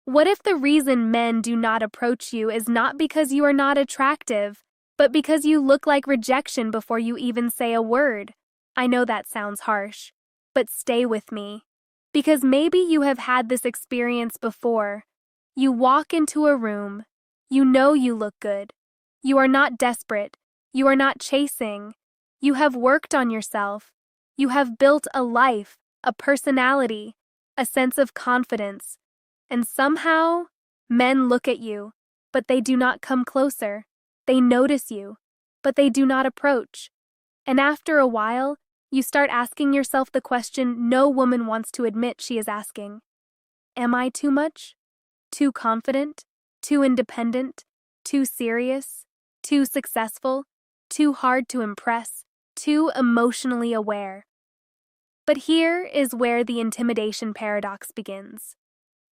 What if the reason men do not approach you is not because you are not attractive, but because you look like rejection before you even say a word? I know that sounds harsh, but stay with me. Because maybe you have had this experience before. You walk into a room. You know you look good. You are not desperate. You are not chasing. You have worked on yourself. You have built a life, a personality, a sense of confidence. And somehow, men look at you, but they do not come closer. They notice you, but they do not approach. And after a while, you start asking yourself the question no woman wants to admit she is asking. Am I too much? Too confident? Too independent? Too serious? Too successful? Too hard to impress? Too emotionally aware? But here is where the intimidation paradox begins.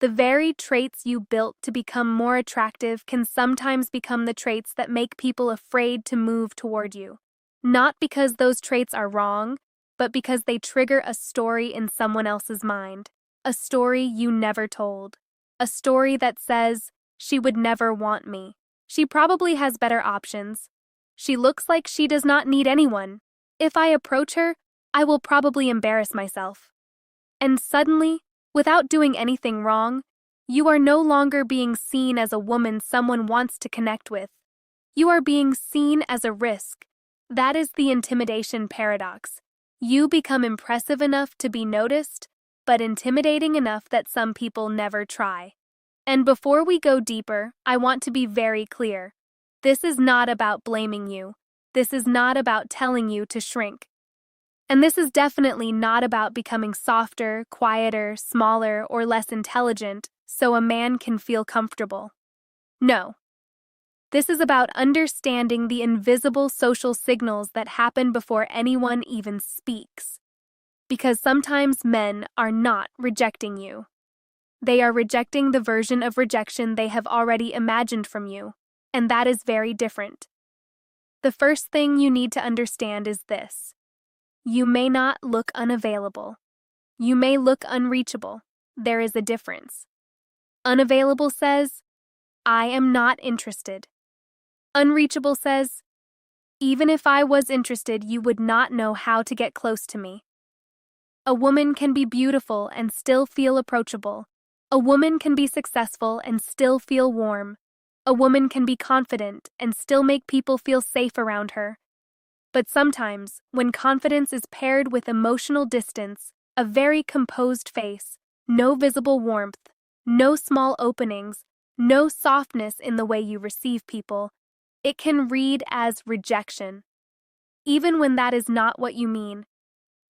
The very traits you built to become more attractive can sometimes become the traits that make people afraid to move toward you. Not because those traits are wrong, but because they trigger a story in someone else's mind. A story you never told. A story that says, she would never want me. She probably has better options. She looks like she does not need anyone. If I approach her, I will probably embarrass myself. And suddenly, without doing anything wrong, you are no longer being seen as a woman someone wants to connect with. You are being seen as a risk. That is the intimidation paradox. You become impressive enough to be noticed, but intimidating enough that some people never try. And before we go deeper, I want to be very clear. This is not about blaming you. This is not about telling you to shrink. And this is definitely not about becoming softer, quieter, smaller, or less intelligent so a man can feel comfortable. No. This is about understanding the invisible social signals that happen before anyone even speaks. Because sometimes men are not rejecting you. They are rejecting the version of rejection they have already imagined from you, and that is very different. The first thing you need to understand is this. You may not look unavailable. You may look unreachable. There is a difference. Unavailable says, I am not interested. Unreachable says, even if I was interested, you would not know how to get close to me. A woman can be beautiful and still feel approachable. A woman can be successful and still feel warm. A woman can be confident and still make people feel safe around her. But sometimes, when confidence is paired with emotional distance, a very composed face, no visible warmth, no small openings, no softness in the way you receive people, it can read as rejection. Even when that is not what you mean,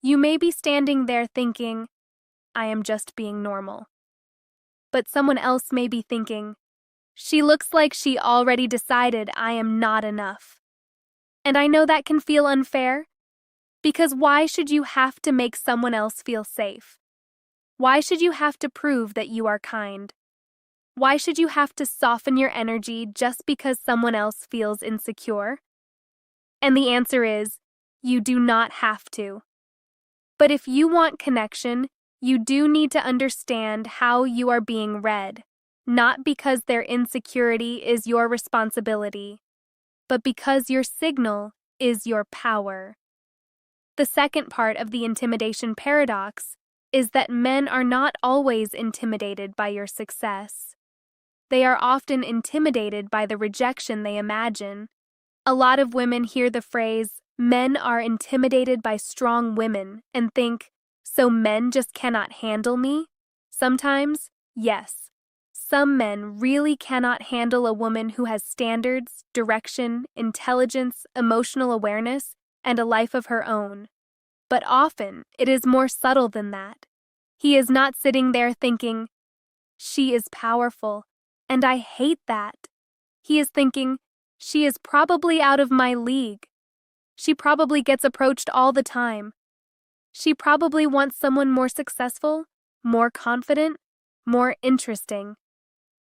you may be standing there thinking, I am just being normal. But someone else may be thinking, she looks like she already decided I am not enough. And I know that can feel unfair, because why should you have to make someone else feel safe? Why should you have to prove that you are kind? Why should you have to soften your energy just because someone else feels insecure? And the answer is, you do not have to. But if you want connection, you do need to understand how you are being read, not because their insecurity is your responsibility, but because your signal is your power. The second part of the intimidation paradox is that men are not always intimidated by your success. They are often intimidated by the rejection they imagine. A lot of women hear the phrase, men are intimidated by strong women, and think, so men just cannot handle me? Sometimes, yes. Some men really cannot handle a woman who has standards, direction, intelligence, emotional awareness, and a life of her own. But often, it is more subtle than that. He is not sitting there thinking, she is powerful, and I hate that. He is thinking, she is probably out of my league. She probably gets approached all the time. She probably wants someone more successful, more confident, more interesting.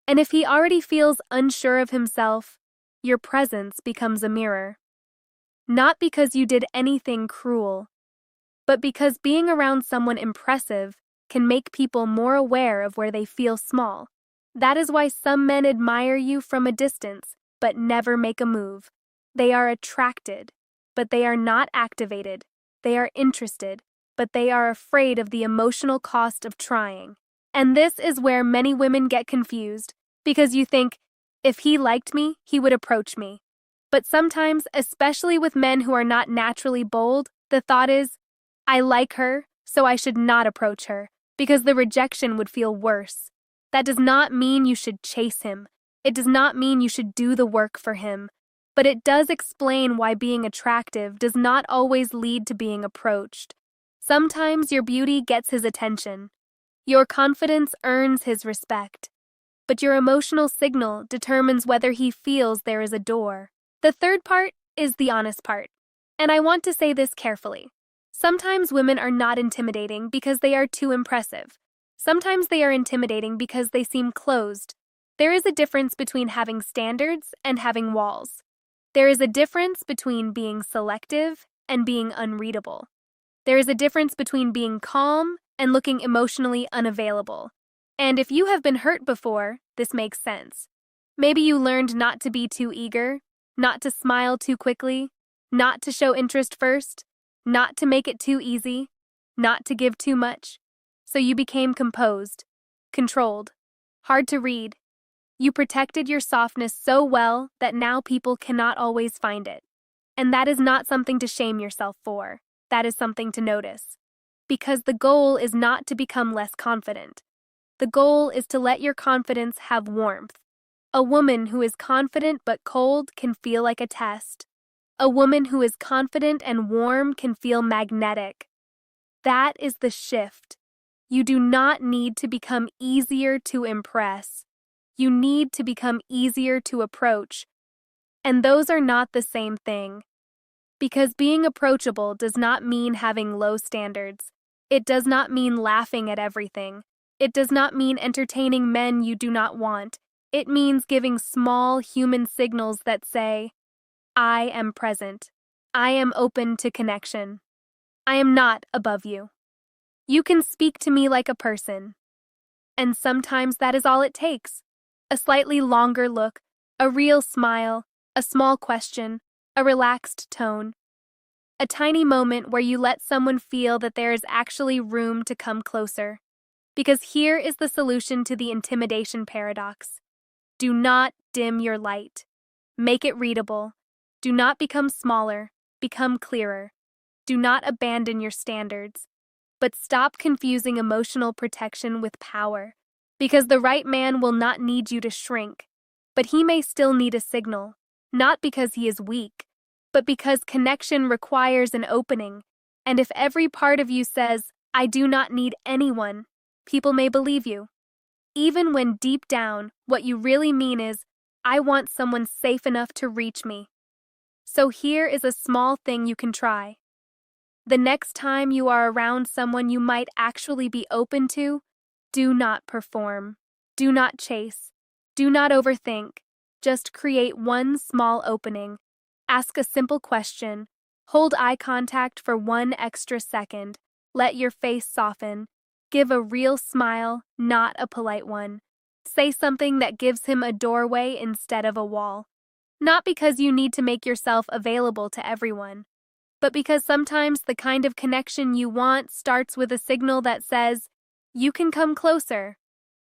And if he already feels unsure of himself, your presence becomes a mirror. Not because you did anything cruel, but because being around someone impressive can make people more aware of where they feel small. That is why some men admire you from a distance, but never make a move. They are attracted, but they are not activated. They are interested, but they are afraid of the emotional cost of trying. And this is where many women get confused, because you think, if he liked me, he would approach me. But sometimes, especially with men who are not naturally bold, the thought is, I like her, so I should not approach her, because the rejection would feel worse. That does not mean you should chase him. It does not mean you should do the work for him. But it does explain why being attractive does not always lead to being approached. Sometimes your beauty gets his attention. Your confidence earns his respect. But your emotional signal determines whether he feels there is a door. The third part is the honest part. And I want to say this carefully. Sometimes women are not intimidating because they are too impressive. Sometimes they are intimidating because they seem closed. There is a difference between having standards and having walls. There is a difference between being selective and being unreadable. There is a difference between being calm and looking emotionally unavailable. And if you have been hurt before, this makes sense. Maybe you learned not to be too eager, not to smile too quickly, not to show interest first, not to make it too easy, not to give too much. So you became composed, controlled, hard to read. You protected your softness so well that now people cannot always find it. And that is not something to shame yourself for. That is something to notice. Because the goal is not to become less confident. The goal is to let your confidence have warmth. A woman who is confident but cold can feel like a test. A woman who is confident and warm can feel magnetic. That is the shift. You do not need to become easier to impress. You need to become easier to approach. And those are not the same thing. Because being approachable does not mean having low standards. It does not mean laughing at everything. It does not mean entertaining men you do not want. It means giving small human signals that say, I am present. I am open to connection. I am not above you. You can speak to me like a person. And sometimes that is all it takes. A slightly longer look, a real smile, a small question, a relaxed tone. A tiny moment where you let someone feel that there is actually room to come closer. Because here is the solution to the intimidation paradox. Do not dim your light. Make it readable. Do not become smaller. Become clearer. Do not abandon your standards. But stop confusing emotional protection with power. Because the right man will not need you to shrink. But he may still need a signal. Not because he is weak, but because connection requires an opening. And if every part of you says, I do not need anyone, people may believe you. Even when deep down, what you really mean is, I want someone safe enough to reach me. So here is a small thing you can try. The next time you are around someone you might actually be open to, do not perform. Do not chase. Do not overthink. Just create one small opening. Ask a simple question. Hold eye contact for 1 extra second. Let your face soften. Give a real smile, not a polite one. Say something that gives him a doorway instead of a wall. Not because you need to make yourself available to everyone, but because sometimes the kind of connection you want starts with a signal that says, you can come closer.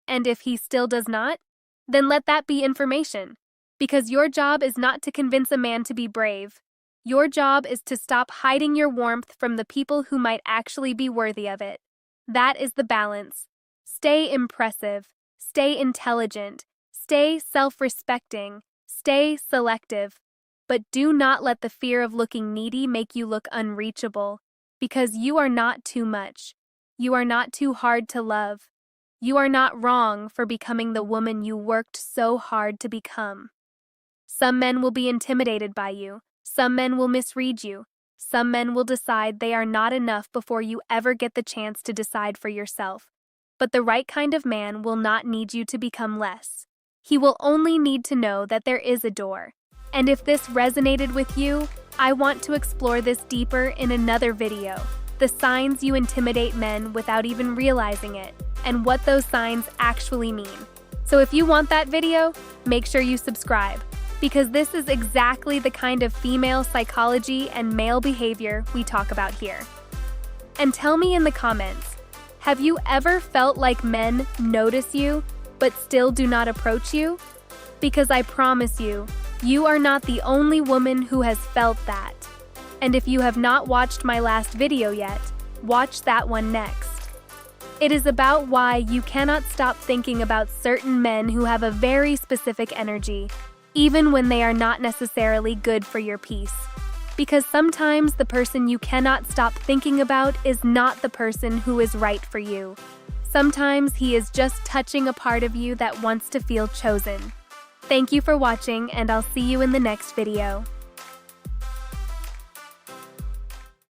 And if he still does not, then let that be information. Because your job is not to convince a man to be brave. Your job is to stop hiding your warmth from the people who might actually be worthy of it. That is the balance. Stay impressive. Stay intelligent. Stay self-respecting. Stay selective. But do not let the fear of looking needy make you look unreachable. Because you are not too much. You are not too hard to love. You are not wrong for becoming the woman you worked so hard to become. Some men will be intimidated by you. Some men will misread you. Some men will decide they are not enough before you ever get the chance to decide for yourself. But the right kind of man will not need you to become less. He will only need to know that there is a door. And if this resonated with you, I want to explore this deeper in another video. The signs you intimidate men without even realizing it, and what those signs actually mean. So if you want that video, make sure you subscribe, because this is exactly the kind of female psychology and male behavior we talk about here. And tell me in the comments, have you ever felt like men notice you, but still do not approach you? Because I promise you, you are not the only woman who has felt that. And if you have not watched my last video yet, watch that one next. It is about why you cannot stop thinking about certain men who have a very specific energy, even when they are not necessarily good for your peace. Because sometimes the person you cannot stop thinking about is not the person who is right for you. Sometimes he is just touching a part of you that wants to feel chosen. Thank you for watching, and I'll see you in the next video.